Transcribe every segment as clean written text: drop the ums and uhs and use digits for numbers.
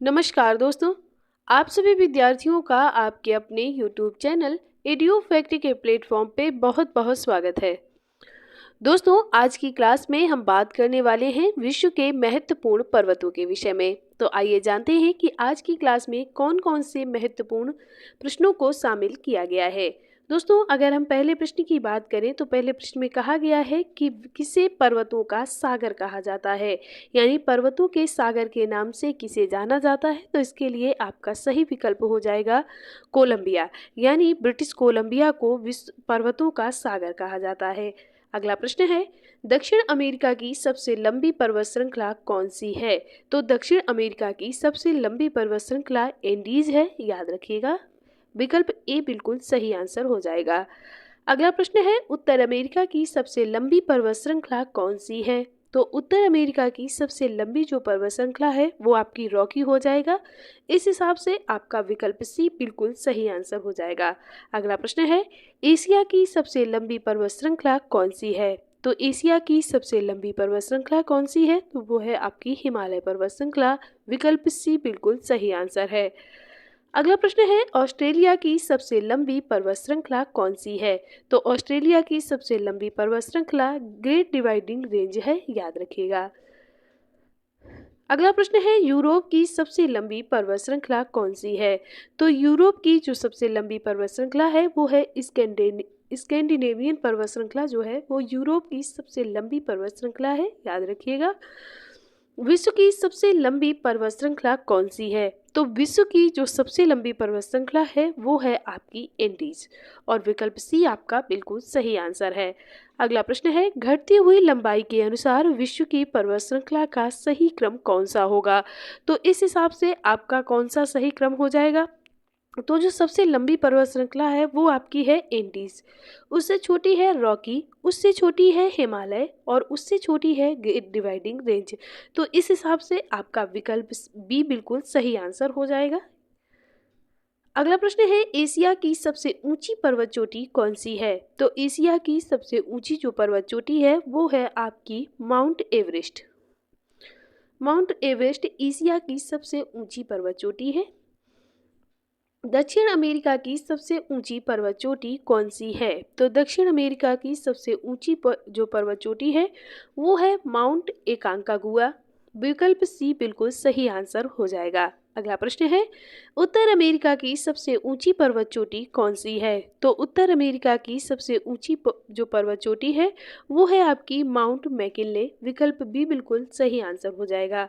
नमस्कार दोस्तों। आप सभी विद्यार्थियों का आपके अपने YouTube चैनल एडू फैक्ट के प्लेटफॉर्म पे बहुत बहुत स्वागत है। दोस्तों, आज की क्लास में हम बात करने वाले हैं विश्व के महत्वपूर्ण पर्वतों के विषय में। तो आइए जानते हैं कि आज की क्लास में कौन कौन से महत्वपूर्ण प्रश्नों को शामिल किया गया है। दोस्तों, अगर हम पहले प्रश्न की बात करें तो पहले प्रश्न में कहा गया है कि किसे पर्वतों का सागर कहा जाता है, यानी पर्वतों के सागर के नाम से किसे जाना जाता है। तो इसके लिए आपका सही विकल्प हो जाएगा कोलंबिया, यानी ब्रिटिश कोलंबिया को विश्व पर्वतों का सागर कहा जाता है। अगला प्रश्न है, दक्षिण अमेरिका की सबसे लंबी पर्वत श्रृंखला कौन सी है। तो दक्षिण अमेरिका की सबसे लंबी पर्वत श्रृंखला एंडीज है, याद रखिएगा। विकल्प ए बिल्कुल सही आंसर हो जाएगा। अगला प्रश्न है, उत्तर अमेरिका की सबसे लंबी पर्वत श्रृंखला कौन सी है। तो उत्तर अमेरिका की सबसे लंबी जो पर्वत श्रृंखला है वो आपकी रॉकी हो जाएगा। इस हिसाब से आपका विकल्प सी बिल्कुल सही आंसर हो जाएगा। अगला प्रश्न है, एशिया की सबसे लंबी पर्वत श्रृंखला कौन सी है। तो एशिया की सबसे लंबी पर्वत श्रृंखला कौन सी है, तो वो है आपकी हिमालय पर्वत श्रृंखला। विकल्प सी बिल्कुल सही आंसर है। अगला प्रश्न है, ऑस्ट्रेलिया की सबसे लंबी पर्वत श्रृंखला कौन सी है। तो ऑस्ट्रेलिया की सबसे लंबी पर्वत श्रृंखला ग्रेट डिवाइडिंग रेंज है, याद रखिएगा। अगला प्रश्न है, यूरोप की सबसे लंबी पर्वत श्रृंखला कौन सी है। तो यूरोप की जो सबसे लंबी पर्वत श्रृंखला है वो है स्कैंडिनेवियन पर्वत श्रृंखला जो है वो यूरोप की सबसे लंबी पर्वत श्रृंखला है, याद रखिएगा। विश्व की सबसे लंबी पर्वत श्रृंखला कौन सी है। तो विश्व की जो सबसे लंबी पर्वत श्रृंखला है वो है आपकी एंडीज, और विकल्प सी आपका बिल्कुल सही आंसर है। अगला प्रश्न है, घटती हुई लंबाई के अनुसार विश्व की पर्वत श्रृंखला का सही क्रम कौन सा होगा। तो इस हिसाब से आपका कौन सा सही क्रम हो जाएगा। तो जो सबसे लंबी पर्वत श्रृंखला है वो आपकी है एंडीज, उससे छोटी है रॉकी, उससे छोटी है हिमालय, और उससे छोटी है ग्रेट डिवाइडिंग रेंज। तो इस हिसाब से आपका विकल्प बी बिल्कुल सही आंसर हो जाएगा। अगला प्रश्न है, एशिया की सबसे ऊंची पर्वत चोटी कौन सी है। तो एशिया की सबसे ऊंची जो पर्वत चोटी है वो है आपकी mount Everest. Mount Everest Asia की सबसे ऊंची पर्वत चोटी है। दक्षिण अमेरिका की सबसे ऊंची पर्वत चोटी कौन सी है। तो दक्षिण अमेरिका की सबसे ऊंची जो पर्वत चोटी है वो है माउंट एकांकागुआ। विकल्प सी बिल्कुल सही आंसर हो जाएगा। अगला प्रश्न है, उत्तर अमेरिका की सबसे ऊंची पर्वत चोटी कौन सी है। तो उत्तर अमेरिका की सबसे ऊंची जो पर्वत चोटी है वो है आपकी माउंट मैकिनले। विकल्प बी बिल्कुल सही आंसर हो जाएगा।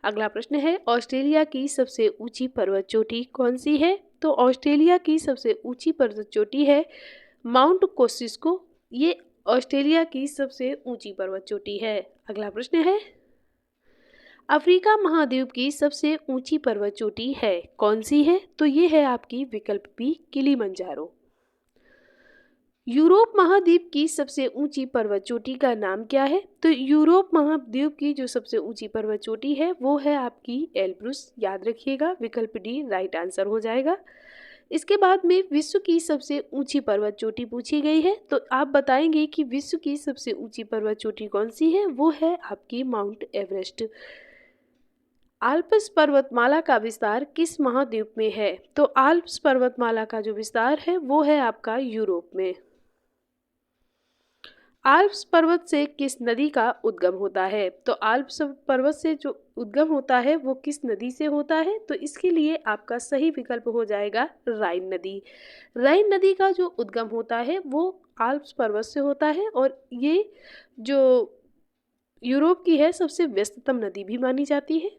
अगला प्रश्न है, ऑस्ट्रेलिया की सबसे ऊंची पर्वत चोटी कौन सी है। तो ऑस्ट्रेलिया की सबसे ऊंची पर्वत चोटी है माउंट कोसिस्को। ये ऑस्ट्रेलिया की सबसे ऊंची पर्वत चोटी है। अगला प्रश्न है, अफ्रीका महाद्वीप की सबसे ऊंची पर्वत चोटी है कौन सी है। तो ये है आपकी विकल्प बी किलिमंजारो। यूरोप महाद्वीप की सबसे ऊंची पर्वत चोटी का नाम क्या है। तो यूरोप महाद्वीप की जो सबसे ऊंची पर्वत चोटी है वो है आपकी एल्ब्रुस, याद रखिएगा। विकल्प डी राइट आंसर हो जाएगा। इसके बाद में विश्व की सबसे ऊंची पर्वत चोटी पूछी गई है, तो आप बताएंगे कि विश्व की सबसे ऊंची पर्वत चोटी कौन सी है। वो है आपकी माउंट एवरेस्ट। आल्प्स पर्वतमाला का विस्तार किस महाद्वीप में है। तो आल्प्स पर्वतमाला का जो विस्तार है वो है आपका यूरोप में। आल्प्स पर्वत से किस नदी का उद्गम होता है। तो आल्प्स पर्वत से जो उद्गम होता है वो किस नदी से होता है। तो इसके लिए आपका सही विकल्प हो जाएगा राइन नदी। राइन नदी का जो उद्गम होता है वो आल्प्स पर्वत से होता है, और ये जो यूरोप की है सबसे व्यस्ततम नदी भी मानी जाती है।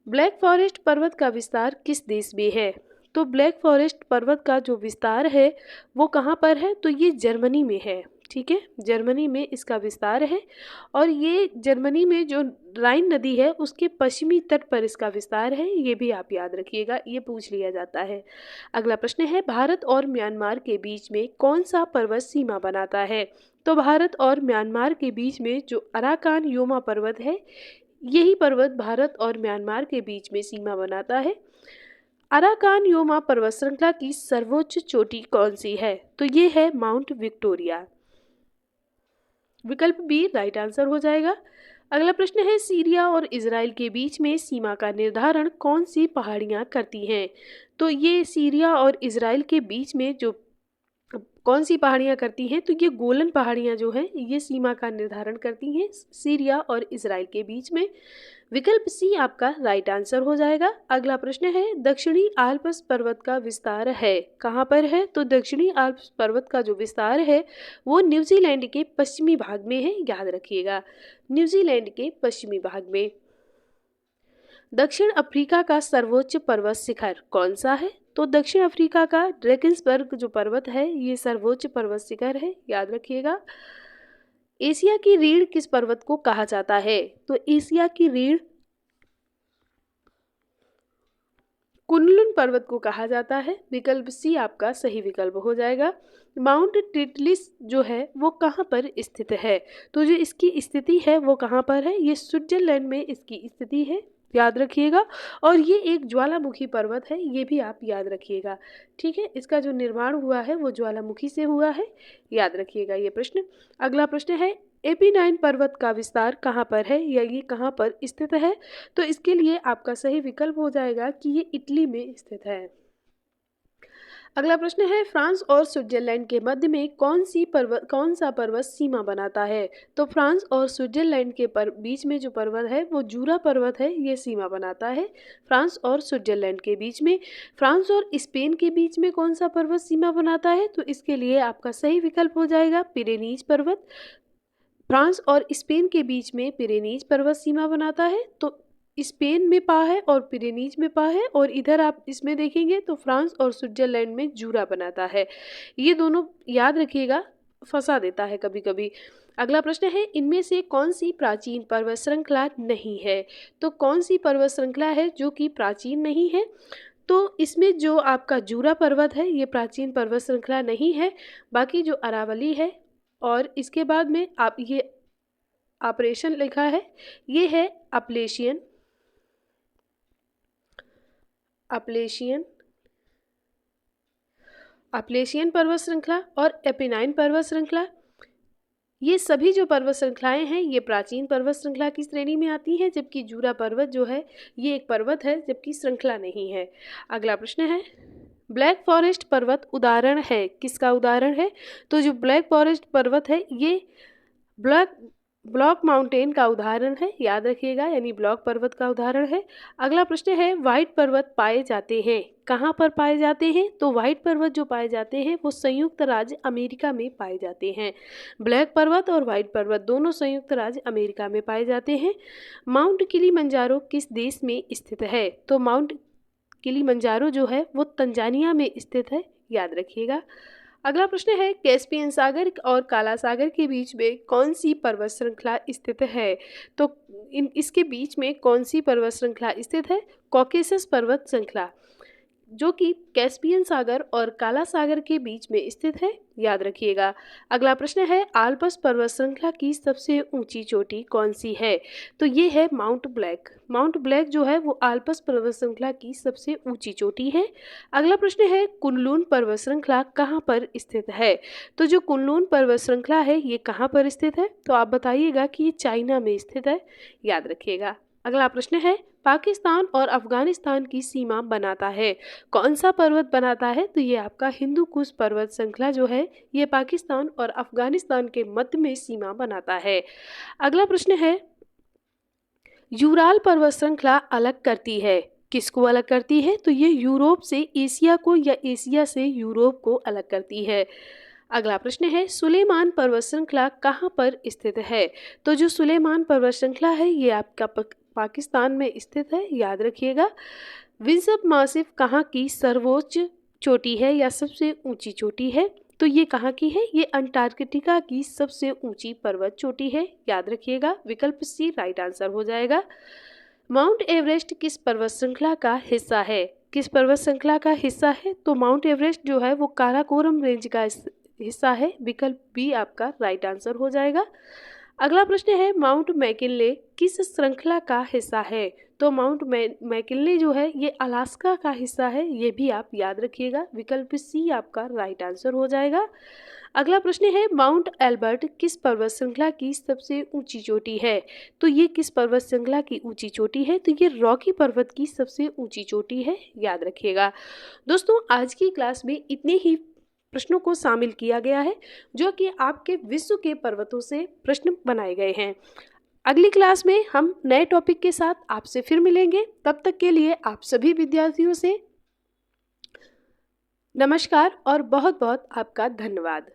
ब्लैक फॉरेस्ट पर्वत का विस्तार किस देश में है। तो ब्लैक फॉरेस्ट पर्वत का जो विस्तार है वो कहाँ पर है। तो ये जर्मनी में है, ठीक है। जर्मनी में इसका विस्तार है, और ये जर्मनी में जो राइन नदी है उसके पश्चिमी तट पर इसका विस्तार है। ये भी आप याद रखिएगा, ये पूछ लिया जाता है। अगला प्रश्न है, भारत और म्यांमार के बीच में कौन सा पर्वत सीमा बनाता है। तो भारत और म्यांमार के बीच में जो अराकान योमा पर्वत है, यही पर्वत भारत और म्यांमार के बीच में सीमा बनाता है। अराकान योमा पर्वत श्रृंखला की सर्वोच्च चोटी कौन सी है। तो ये है माउंट विक्टोरिया। विकल्प बी राइट आंसर हो जाएगा। अगला प्रश्न है, सीरिया और इजराइल के बीच में सीमा का निर्धारण कौन सी पहाड़ियाँ करती हैं? तो ये सीरिया और इजराइल के बीच में जो कौन सी पहाड़ियाँ करती हैं, तो ये गोलन पहाड़ियाँ जो हैं ये सीमा का निर्धारण करती हैं सीरिया और इजराइल के बीच में। विकल्प सी आपका राइट आंसर हो जाएगा। अगला प्रश्न है, दक्षिणी आल्प्स पर्वत का विस्तार है कहाँ पर है? तो दक्षिणी आल्प्स पर्वत का जो विस्तार है वो न्यूजीलैंड के पश्चिमी भाग में है, याद रखिएगा, न्यूजीलैंड के पश्चिमी भाग में। दक्षिण अफ्रीका का सर्वोच्च पर्वत शिखर कौन सा है? तो दक्षिण अफ्रीका का ड्रैकेंसबर्ग जो पर्वत है ये सर्वोच्च पर्वत शिखर है, याद रखिएगा। एशिया की रीढ़ किस पर्वत को कहा जाता है? तो एशिया की रीढ़ कुनलुन पर्वत को कहा जाता है। विकल्प सी आपका सही विकल्प हो जाएगा। माउंट टिटलिस जो है वो कहाँ पर स्थित है? तो जो इसकी स्थिति है वो कहाँ पर है? ये स्विट्जरलैंड में इसकी स्थिति है, याद रखिएगा। और ये एक ज्वालामुखी पर्वत है, ये भी आप याद रखिएगा, ठीक है। इसका जो निर्माण हुआ है वो ज्वालामुखी से हुआ है, याद रखिएगा ये प्रश्न। अगला प्रश्न है, एपिनाइन पर्वत का विस्तार कहाँ पर है या ये कहाँ पर स्थित है? तो इसके लिए आपका सही विकल्प हो जाएगा कि ये इटली में स्थित है। अगला प्रश्न है, फ्रांस और स्विट्जरलैंड के मध्य में कौन सा पर्वत सीमा बनाता है? तो फ्रांस और स्विट्जरलैंड के बीच में जो पर्वत है वो जूरा पर्वत है, ये सीमा बनाता है फ्रांस और स्विट्जरलैंड के बीच में। फ्रांस और स्पेन के बीच में कौन सा पर्वत सीमा बनाता है? तो इसके लिए आपका सही विकल्प हो जाएगा पिरेनीज पर्वत। फ्रांस और स्पेन के बीच में पिरेनीज पर्वत सीमा बनाता है, तो स्पेन में पा है और पिरेनीज में पा है, और इधर आप इसमें देखेंगे तो फ्रांस और स्विट्जरलैंड में जूरा बनाता है। ये दोनों याद रखिएगा, फंसा देता है कभी कभी। अगला प्रश्न है, इनमें से कौन सी प्राचीन पर्वत श्रृंखला नहीं है? तो कौन सी पर्वत श्रृंखला है जो कि प्राचीन नहीं है? तो इसमें जो आपका जूरा पर्वत है ये प्राचीन पर्वत श्रृंखला नहीं है। बाकी जो अरावली है और इसके बाद में आप ये ऑपरेशन लिखा है, ये है अपलेशियन पर्वत श्रृंखला और एपिनाइन पर्वत श्रृंखला। ये सभी जो पर्वत श्रृंखलाएं हैं ये प्राचीन पर्वत श्रृंखला की श्रेणी में आती हैं, जबकि जूरा पर्वत जो है ये एक पर्वत है जबकि श्रृंखला नहीं है। अगला प्रश्न है, ब्लैक फॉरेस्ट पर्वत उदाहरण है किसका उदाहरण है? तो जो ब्लैक फॉरेस्ट पर्वत है ये ब्लॉक माउंटेन का उदाहरण है, याद रखिएगा, यानी ब्लॉक पर्वत का उदाहरण है। अगला प्रश्न है, व्हाइट पर्वत पाए जाते हैं कहाँ पर पाए जाते हैं? तो व्हाइट पर्वत जो पाए जाते हैं वो संयुक्त राज्य अमेरिका में पाए जाते हैं। ब्लैक पर्वत और व्हाइट पर्वत दोनों संयुक्त राज्य अमेरिका में पाए जाते हैं। माउंट किलिमंजारो किस देश में स्थित है? तो माउंट किलिमंजारो जो है वो तंजानिया में स्थित है, याद रखिएगा। अगला प्रश्न है, कैस्पियन सागर और काला सागर के बीच में कौन सी पर्वत श्रृंखला स्थित है? तो इसके बीच में कौन सी पर्वत श्रृंखला स्थित है? कॉकेसस पर्वत श्रृंखला, जो कि कैस्पियन सागर और काला सागर के बीच में स्थित है, याद रखिएगा। अगला प्रश्न है, आल्प्स पर्वत श्रृंखला की सबसे ऊंची चोटी कौन सी है? तो ये है माउंट ब्लैक जो है वो आल्प्स पर्वत श्रृंखला की सबसे ऊंची चोटी है। अगला प्रश्न है, कुनलुन पर्वत श्रृंखला कहाँ पर स्थित है? तो जो कुनलुन पर्वत श्रृंखला है ये कहाँ पर स्थित है? तो आप बताइएगा कि ये चाइना में स्थित है, याद रखिएगा। अगला प्रश्न है, पाकिस्तान और अफगानिस्तान की सीमा बनाता है कौन सा पर्वत बनाता है? तो ये आपका हिंदू कुश पर्वत श्रृंखला जो है ये पाकिस्तान और अफगानिस्तान के मध्य में सीमा बनाता है। अगला प्रश्न है, यूराल पर्वत श्रृंखला अलग करती है किसको अलग करती है? तो ये यूरोप से एशिया को या एशिया से यूरोप को अलग करती है। अगला प्रश्न है, सुलेमान पर्वत श्रृंखला कहाँ पर स्थित है? तो जो सुलेमान पर्वत श्रृंखला है ये आपका पाकिस्तान में स्थित है, याद रखिएगा। विंसप मासिफ कहाँ की सर्वोच्च चोटी है या सबसे ऊंची चोटी है? तो ये कहाँ की है? ये अंटार्कटिका की सबसे ऊंची पर्वत चोटी है, याद रखिएगा। विकल्प सी राइट आंसर हो जाएगा। माउंट एवरेस्ट किस पर्वत श्रृंखला का हिस्सा है? किस पर्वत श्रृंखला का हिस्सा है? तो माउंट एवरेस्ट जो है वो काराकोरम रेंज का हिस्सा है। विकल्प बी आपका राइट आंसर हो जाएगा। अगला प्रश्न है, माउंट मैकिनले किस श्रृंखला का हिस्सा है? तो माउंट मैकिनले जो है ये अलास्का का हिस्सा है, ये भी आप याद रखिएगा। विकल्प सी आपका राइट आंसर हो जाएगा। अगला प्रश्न है, माउंट एल्बर्ट किस पर्वत श्रृंखला की सबसे ऊंची चोटी है? तो ये किस पर्वत श्रृंखला की ऊंची चोटी है? तो ये रॉकी पर्वत की सबसे ऊंची चोटी है, याद रखिएगा। दोस्तों आज की क्लास में इतने ही प्रश्नों को शामिल किया गया है जो कि आपके विश्व के पर्वतों से प्रश्न बनाए गए हैं। अगली क्लास में हम नए टॉपिक के साथ आपसे फिर मिलेंगे। तब तक के लिए आप सभी विद्यार्थियों से नमस्कार और बहुत बहुत आपका धन्यवाद।